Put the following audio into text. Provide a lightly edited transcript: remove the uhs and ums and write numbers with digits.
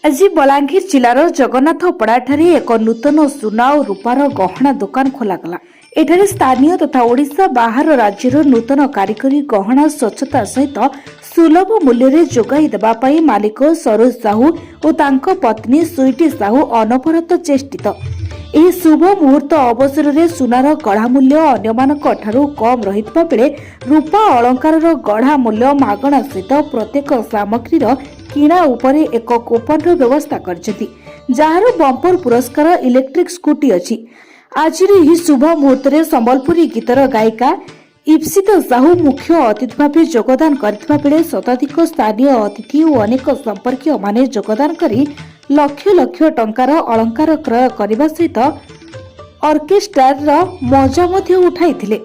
आज बलांगीर जिलार जगन्नाथपड़ा एक नूतन सुना और रूपार गहना दुकान खोलागला। एठारे स्थानीय तथा ओडिशा बाहर राज्यर नूतन कारिगरी गहना स्वच्छता सहित सुलभ मूल्य रे जोगाई देबा पई मालिक सरोज साहू और तांको पत्नी स्वीटी साहू अनवरत चेष्टित। एही शुभ मुहूर्त अवसर में सुनार गढ़ा मूल्य अन्यमानक ठारू कम रहितबा बेले रूपा अलंकार गढ़ा मूल्य मागणा सहित प्रत्येक सामग्री किणा उपरे एक कूपन व्यवस्था करछथि, जार बंपर पुरस्कार इलेक्ट्रिक स्कूटी अछि। आज शुभ मुहूर्त में संबलपुरी गीतर गायिका इप्सित साहू मुख्य अतिथि भाव योगदान करथिबा बेले शताधिक स्थानीय अतिथि और अनेक संपर्कीय माने योगदान करी लक्ष लक्ष टंकार अलंकार क्रय करने सहित ऑर्केस्ट्रार मजा उठाई।